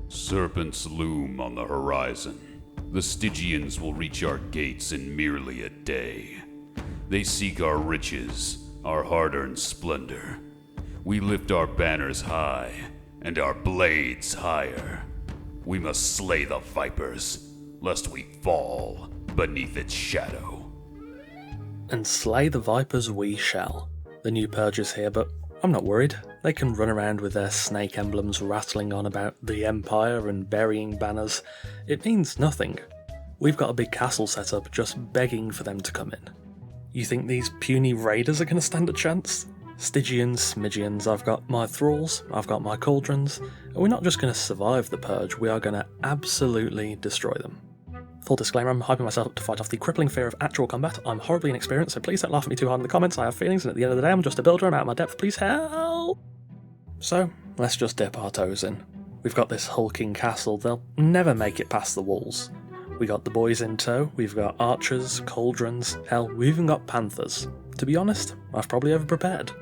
Serpents loom on the horizon. The Stygians will reach our gates in merely a day. They seek our riches, our hard-earned splendor. We lift our banners high, and our blades higher. We must slay the vipers, lest we fall beneath its shadow. And slay the vipers we shall. The new Purge is here, but I'm not worried. They can run around with their snake emblems rattling on about the Empire and burying banners. It means nothing. We've got a big castle set up just begging for them to come in. You think these puny raiders are going to stand a chance? Stygians, Smidgians, I've got my thralls, I've got my cauldrons, and we're not just going to survive the Purge, we are going to absolutely destroy them. Full disclaimer, I'm hyping myself up to fight off the crippling fear of actual combat. I'm horribly inexperienced, so please don't laugh at me too hard in the comments. I have feelings, and at the end of the day, I'm just a builder. I'm out of my depth. Please help! So, let's just dip our toes in. We've got this hulking castle. They'll never make it past the walls. We got the boys in tow. We've got archers, cauldrons. Hell, we even got panthers. To be honest, I've probably overprepared.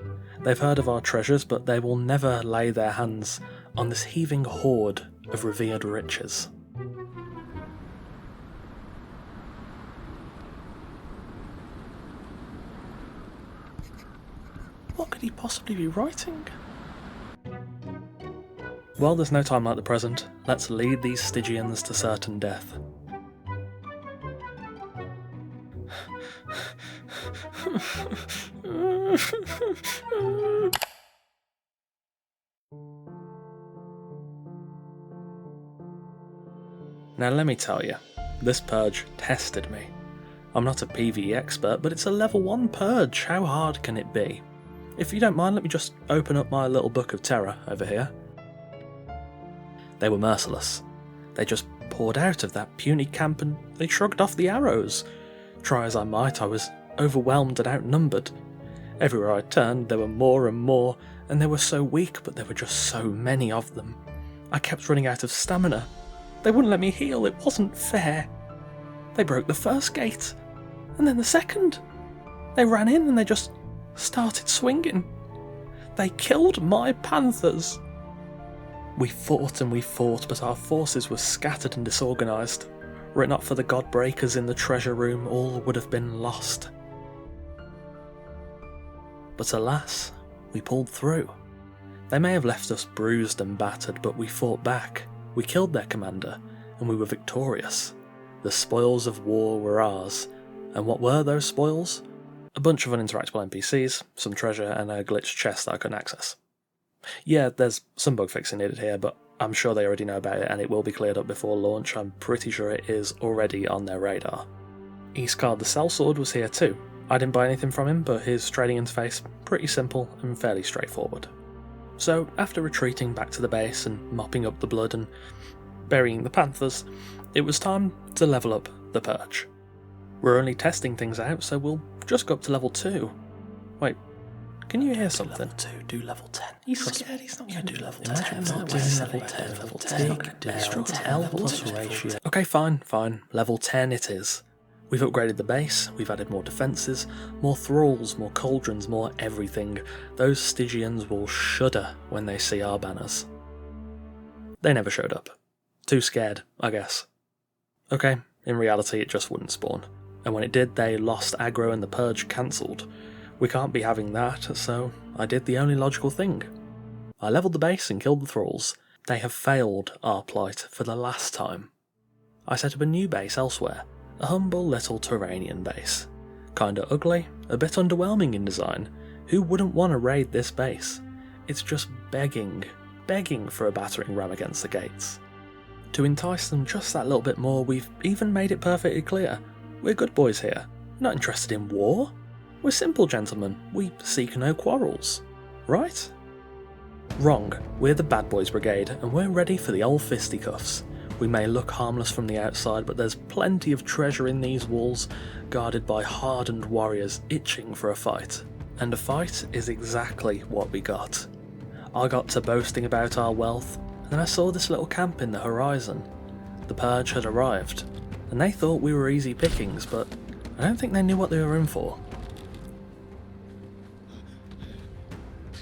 They've heard of our treasures, but they will never lay their hands on this heaving hoard of revered riches. What could he possibly be writing? Well, there's no time like the present. Let's lead these Stygians to certain death. Now let me tell you, this Purge tested me. I'm not a PvE expert, but it's a level 1 Purge. How hard can it be? If you don't mind, let me just open up my little book of terror over here. They were merciless. They just poured out of that puny camp and they shrugged off the arrows. Try as I might, I was overwhelmed and outnumbered. Everywhere I turned, there were more and more, and they were so weak, but there were just so many of them. I kept running out of stamina. They wouldn't let me heal, it wasn't fair. They broke the first gate, and then the second. They ran in and they just started swinging. They killed my panthers. We fought and we fought, but our forces were scattered and disorganised. Were it not for the godbreakers in the treasure room, all would have been lost. But alas, we pulled through. They may have left us bruised and battered, but we fought back. We killed their commander, and we were victorious. The spoils of war were ours. And what were those spoils? A bunch of uninteractable NPCs, some treasure, and a glitched chest that I couldn't access. Yeah, there's some bug fixing needed here, but I'm sure they already know about it and it will be cleared up before launch. I'm pretty sure it is already on their radar. Iskard the Sellsword was here too. I didn't buy anything from him, but his trading interface, pretty simple and fairly straightforward. So, after retreating back to the base and mopping up the blood and burying the panthers, it was time to level up the Purge. We're only testing things out, so we'll just go up to level 2. Wait, can you hear something? Level 2, do level 10. He's scared, he's not going to do level 10. Imagine not doing level 10, level 10. Not going to do L plus ratio. Okay, fine. Level 10 it is. We've upgraded the base, we've added more defences, more thralls, more cauldrons, more everything. Those Stygians will shudder when they see our banners. They never showed up. Too scared, I guess. Okay, in reality it just wouldn't spawn. And when it did, they lost aggro and the Purge cancelled. We can't be having that, so I did the only logical thing. I levelled the base and killed the thralls. They have failed our plight for the last time. I set up a new base elsewhere, a humble little Turanian base. Kinda ugly, a bit underwhelming in design. Who wouldn't want to raid this base? It's just begging for a battering ram against the gates. To entice them just that little bit more, we've even made it perfectly clear. We're good boys here, not interested in war. We're simple gentlemen, we seek no quarrels. Right? Wrong, we're the Bad Boys Brigade, and we're ready for the old fisticuffs. We may look harmless from the outside, but there's plenty of treasure in these walls, guarded by hardened warriors itching for a fight. And a fight is exactly what we got. I got to boasting about our wealth, and then I saw this little camp in the horizon. The Purge had arrived, and they thought we were easy pickings, but I don't think they knew what they were in for.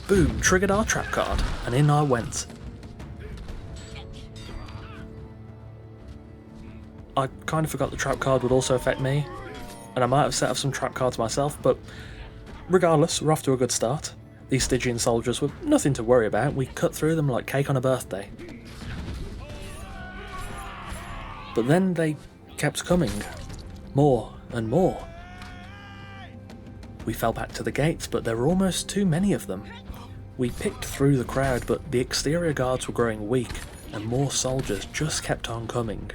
Boom, triggered our trap card, and in I went. I kind of forgot the trap card would also affect me, and I might have set up some trap cards myself, but regardless, we're off to a good start. These Stygian soldiers were nothing to worry about, we cut through them like cake on a birthday. But then they kept coming, more and more. We fell back to the gates, but there were almost too many of them. We picked through the crowd, but the exterior guards were growing weak, and more soldiers just kept on coming.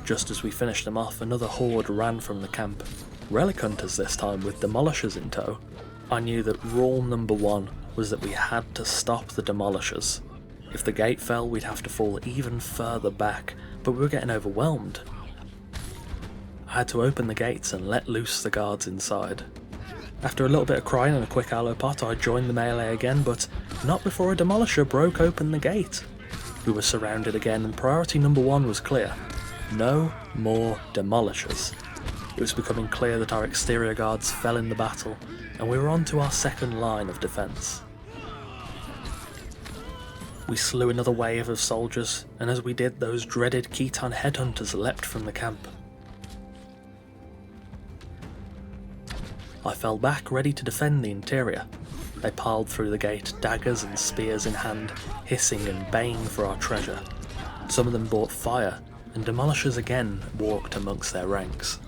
Just as we finished them off, another horde ran from the camp. Relic hunters this time, with demolishers in tow. I knew that rule number one was that we had to stop the demolishers. If the gate fell, we'd have to fall even further back, but we were getting overwhelmed. I had to open the gates and let loose the guards inside. After a little bit of crying and a quick aloe pot, I joined the melee again, but not before a demolisher broke open the gate. We were surrounded again, and priority number one was clear. No more demolishers. It was becoming clear that our exterior guards fell in the battle, and we were on to our second line of defence. We slew another wave of soldiers, and as we did, those dreaded Khitan headhunters leapt from the camp. I fell back, ready to defend the interior. They piled through the gate, daggers and spears in hand, hissing and baying for our treasure. Some of them brought fire, and demolishers again walked amongst their ranks.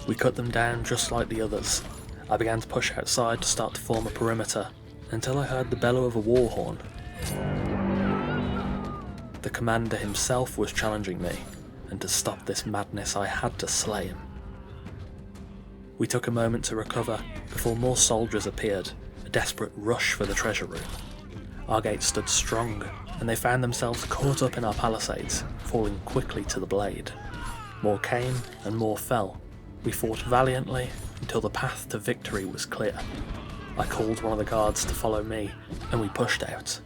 We cut them down just like the others. I began to push outside to start to form a perimeter, until I heard the bellow of a war horn. The commander himself was challenging me, and to stop this madness I had to slay him. We took a moment to recover before more soldiers appeared, a desperate rush for the treasure room. Our gates stood strong, and they found themselves caught up in our palisades, falling quickly to the blade. More came, and more fell. We fought valiantly until the path to victory was clear. I called one of the guards to follow me, and we pushed out.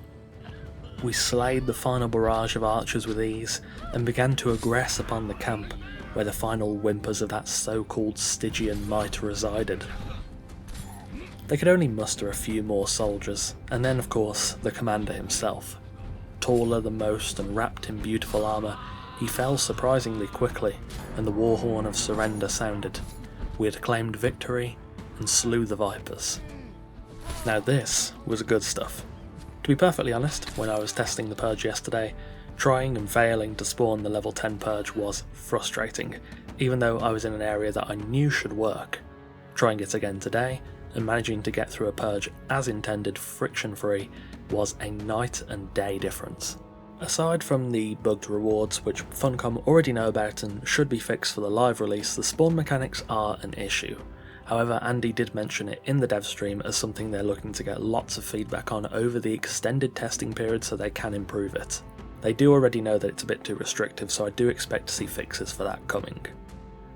We slayed the final barrage of archers with ease, and began to aggress upon the camp, where the final whimpers of that so-called Stygian might resided. They could only muster a few more soldiers, and then of course the commander himself. Taller than most and wrapped in beautiful armour, he fell surprisingly quickly, and the war horn of surrender sounded. We had claimed victory, and slew the Vipers. Now this was good stuff. To be perfectly honest, when I was testing the Purge yesterday, trying and failing to spawn the level 10 Purge was frustrating, even though I was in an area that I knew should work. Trying it again today, and managing to get through a Purge as intended friction-free, was a night and day difference. Aside from the bugged rewards, which Funcom already know about and should be fixed for the live release, the spawn mechanics are an issue. However, Andy did mention it in the dev stream as something they're looking to get lots of feedback on over the extended testing period so they can improve it. They do already know that it's a bit too restrictive, so I do expect to see fixes for that coming.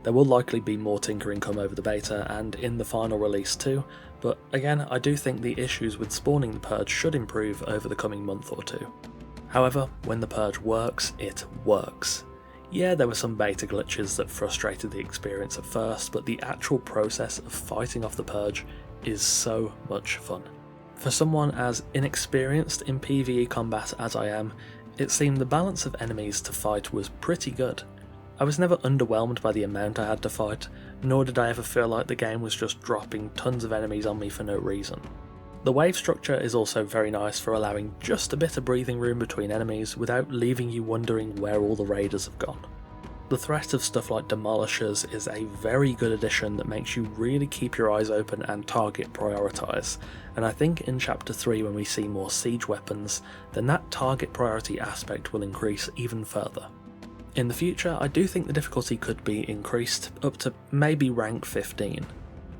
There will likely be more tinkering come over the beta and in the final release too, but again, I do think the issues with spawning the Purge should improve over the coming month or two. However, when the Purge works, it works. Yeah, there were some beta glitches that frustrated the experience at first, but the actual process of fighting off the Purge is so much fun. For someone as inexperienced in PvE combat as I am, it seemed the balance of enemies to fight was pretty good. I was never underwhelmed by the amount I had to fight, nor did I ever feel like the game was just dropping tons of enemies on me for no reason. The wave structure is also very nice for allowing just a bit of breathing room between enemies without leaving you wondering where all the raiders have gone. The threat of stuff like demolishers is a very good addition that makes you really keep your eyes open and target prioritise, and I think in chapter 3 when we see more siege weapons, then that target priority aspect will increase even further. In the future, I do think the difficulty could be increased up to maybe rank 15.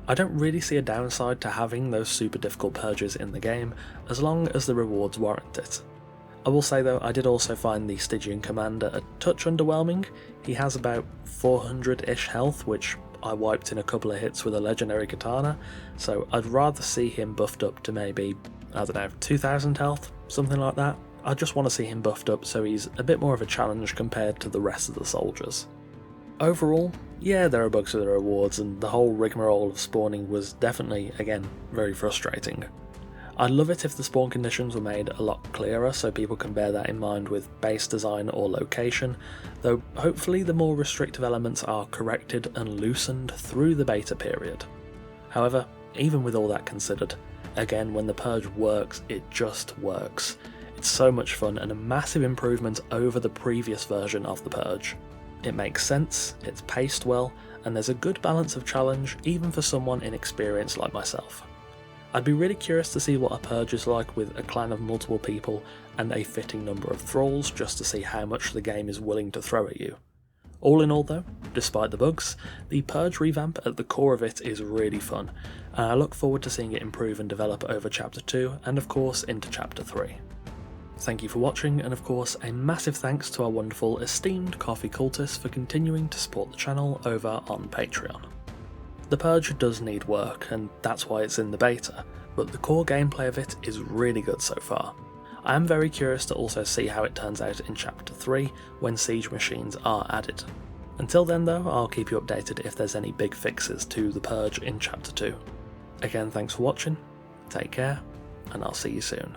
I don't really see a downside to having those super difficult purges in the game, as long as the rewards warrant it. I will say though, I did also find the Stygian commander a touch underwhelming. He has about 400-ish health, which I wiped in a couple of hits with a legendary katana, so I'd rather see him buffed up to maybe, 2000 health, something like that. I just want to see him buffed up so he's a bit more of a challenge compared to the rest of the soldiers. Overall, yeah, there are bugs with the rewards, and the whole rigmarole of spawning was definitely, again, very frustrating. I'd love it if the spawn conditions were made a lot clearer so people can bear that in mind with base design or location, though hopefully the more restrictive elements are corrected and loosened through the beta period. However, even with all that considered, again, when the Purge works, it just works. It's so much fun and a massive improvement over the previous version of the Purge. It makes sense, it's paced well, and there's a good balance of challenge even for someone inexperienced like myself. I'd be really curious to see what a Purge is like with a clan of multiple people and a fitting number of thralls, just to see how much the game is willing to throw at you. All in all though, despite the bugs, the Purge revamp at the core of it is really fun, and I look forward to seeing it improve and develop over Chapter 2 and of course into Chapter 3. Thank you for watching, and of course a massive thanks to our wonderful esteemed coffee cultists for continuing to support the channel over on Patreon. The Purge does need work, and that's why it's in the beta, but the core gameplay of it is really good so far. I am very curious to also see how it turns out in Chapter 3 when siege machines are added. Until then though, I'll keep you updated if there's any big fixes to the Purge in Chapter 2. Again, thanks for watching, take care, and I'll see you soon.